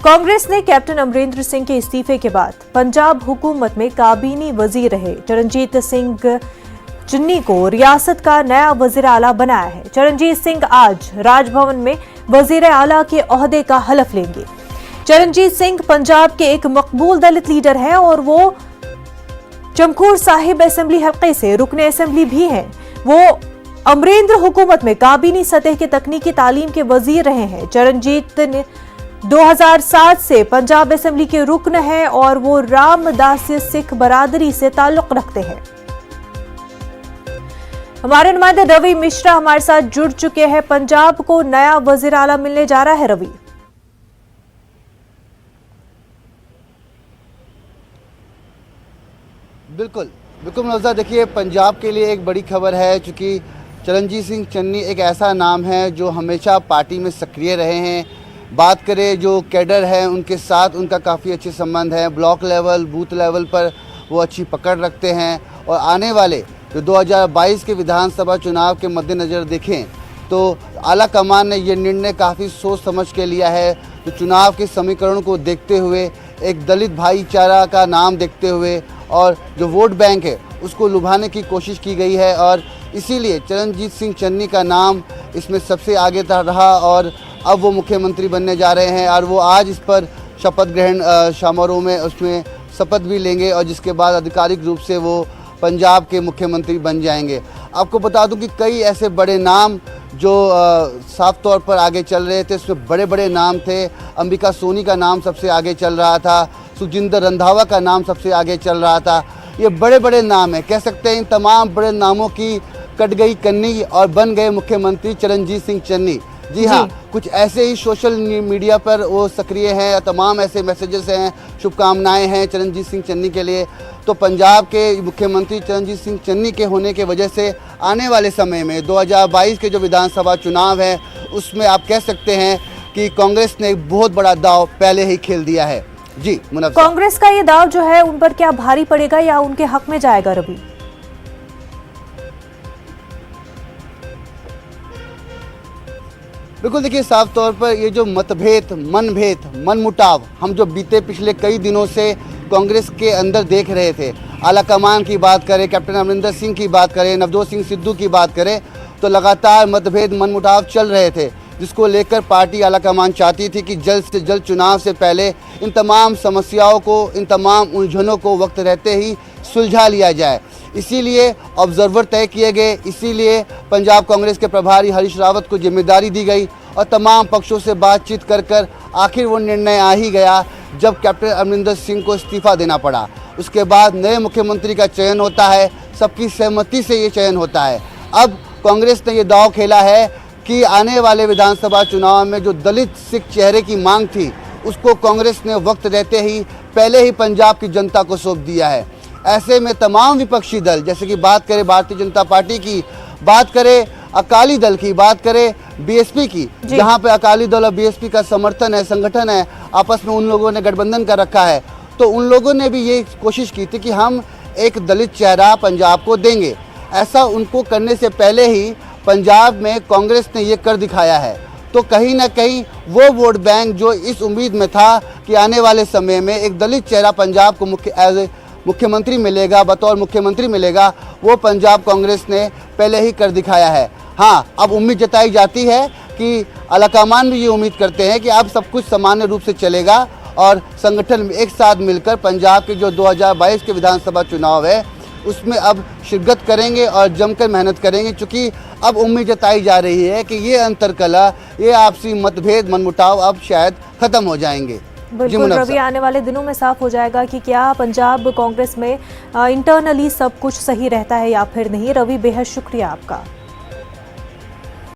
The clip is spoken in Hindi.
कांग्रेस ने कैप्टन अमरिंदर सिंह के इस्तीफे के बाद पंजाब हुकूमत में काबीनी वजीर रहे चरणजीत सिंह चन्नी को रियासत का नया वजीर आला बनाया है। चरणजीत सिंह आज राजभवन में वजीर आला के ओहदे का हलफ लेंगे। चरणजीत सिंह पंजाब के एक मकबूल दलित लीडर हैं और वो चमकौर साहिब असेंबली हल्के से रुकने असेंबली भी हैं। वो अमरिंदर हुकूमत में काबीनी सतह के तकनीकी तालीम के वजीर रहे हैं। चरणजीत ने 2007 से पंजाब असेंबली के रुकन हैं और वो रामदासी सिख बरादरी से ताल्लुक रखते हैं। हमारे नुमाइंदे रवि मिश्रा हमारे साथ जुड़ चुके हैं। पंजाब को नया वजीर आला मिलने जा रहा है रवि। बिल्कुल मुनव्वरा, देखिए पंजाब के लिए एक बड़ी खबर है, चूँकि चरणजीत सिंह चन्नी एक ऐसा नाम है जो हमेशा पार्टी में सक्रिय रहे हैं। बात करें जो कैडर है उनके साथ उनका काफ़ी अच्छे संबंध है। ब्लॉक लेवल, बूथ लेवल पर वो अच्छी पकड़ रखते हैं और आने वाले जो 2022 के विधानसभा चुनाव के मद्देनज़र देखें तो आला कमान ने ये निर्णय काफ़ी सोच समझ के लिया है। तो चुनाव के समीकरण को देखते हुए, एक दलित भाईचारा का नाम देखते हुए और जो वोट बैंक है उसको लुभाने की कोशिश की गई है और इसीलिए चरणजीत सिंह चन्नी का नाम इसमें सबसे आगे रहा और अब वो मुख्यमंत्री बनने जा रहे हैं और वो आज इस पर शपथ ग्रहण समारोह में उसमें शपथ भी लेंगे और जिसके बाद आधिकारिक रूप से वो पंजाब के मुख्यमंत्री बन जाएंगे। आपको बता दूं कि कई ऐसे बड़े नाम जो साफ तौर पर आगे चल रहे थे, उसमें बड़े बड़े नाम थे। अंबिका सोनी का नाम सबसे आगे चल रहा था, सुजिंदर रंधावा का नाम सबसे आगे चल रहा था। ये बड़े बड़े नाम हैं, कह सकते हैं इन तमाम बड़े नामों की कट गई कन्नी और बन गए मुख्यमंत्री चरणजीत सिंह चन्नी। जी हाँ, कुछ ऐसे ही सोशल मीडिया पर वो सक्रिय हैं, तमाम ऐसे मैसेजेस हैं, शुभकामनाएं हैं चरणजीत सिंह चन्नी के लिए। तो पंजाब के मुख्यमंत्री चरणजीत सिंह चन्नी के होने के वजह से आने वाले समय में 2022 के जो विधानसभा चुनाव है उसमें आप कह सकते हैं कि कांग्रेस ने एक बहुत बड़ा दाव पहले ही खेल दिया है। जी मुनव्वरा, कांग्रेस का ये दाव जो है उन पर क्या भारी पड़ेगा या उनके हक में जाएगा रवि? बिल्कुल, देखिए साफ तौर पर ये जो मतभेद, मनमुटाव हम जो बीते पिछले कई दिनों से कांग्रेस के अंदर देख रहे थे, आला कमान की बात करें, कैप्टन अमरिंदर सिंह की बात करें, नवजोत सिंह सिद्धू की बात करें, तो लगातार मतभेद, मनमुटाव चल रहे थे, जिसको लेकर पार्टी आला कमान चाहती थी कि जल्द से जल्द चुनाव से पहले इन तमाम समस्याओं को, इन तमाम उलझनों को वक्त रहते ही सुलझा लिया जाए। इसीलिए ऑब्जर्वर तय किए गए, इसीलिए पंजाब कांग्रेस के प्रभारी हरीश रावत को जिम्मेदारी दी गई और तमाम पक्षों से बातचीत कर आखिर वो निर्णय आ ही गया जब कैप्टन अमरिंदर सिंह को इस्तीफा देना पड़ा। उसके बाद नए मुख्यमंत्री का चयन होता है, सबकी सहमति से ये चयन होता है। अब कांग्रेस ने ये दांव खेला है कि आने वाले विधानसभा चुनाव में जो दलित सिख चेहरे की मांग थी उसको कांग्रेस ने वक्त रहते ही पहले ही पंजाब की जनता को सौंप दिया है। ऐसे में तमाम विपक्षी दल, जैसे कि बात करें भारतीय जनता पार्टी की, बात करें अकाली दल की, बात करें बीएसपी की, जहां पे अकाली दल और बीएसपी का समर्थन है, संगठन है, आपस में उन लोगों ने गठबंधन कर रखा है, तो उन लोगों ने भी ये कोशिश की थी कि हम एक दलित चेहरा पंजाब को देंगे। ऐसा उनको करने से पहले ही पंजाब में कांग्रेस ने ये कर दिखाया है। तो कहीं ना कहीं वो वोट बैंक जो इस उम्मीद में था कि आने वाले समय में एक दलित चेहरा पंजाब को मुख्यमंत्री मिलेगा, बतौर मुख्यमंत्री मिलेगा, वो पंजाब कांग्रेस ने पहले ही कर दिखाया है। हाँ, अब उम्मीद जताई जाती है कि आला कमान भी ये उम्मीद करते हैं कि अब सब कुछ सामान्य रूप से चलेगा और संगठन एक साथ मिलकर पंजाब के जो 2022 के विधानसभा चुनाव है उसमें अब शिरकत करेंगे और जमकर मेहनत करेंगे, क्योंकि अब उम्मीद जताई जा रही है कि ये अंतरकला, ये आपसी मतभेद, मनमुटाव अब शायद खत्म हो जाएंगे। बिल्कुल रवि, आने वाले दिनों में साफ हो जाएगा कि क्या पंजाब कांग्रेस में इंटरनली सब कुछ सही रहता है या फिर नहीं। रवि, बेहद शुक्रिया आपका।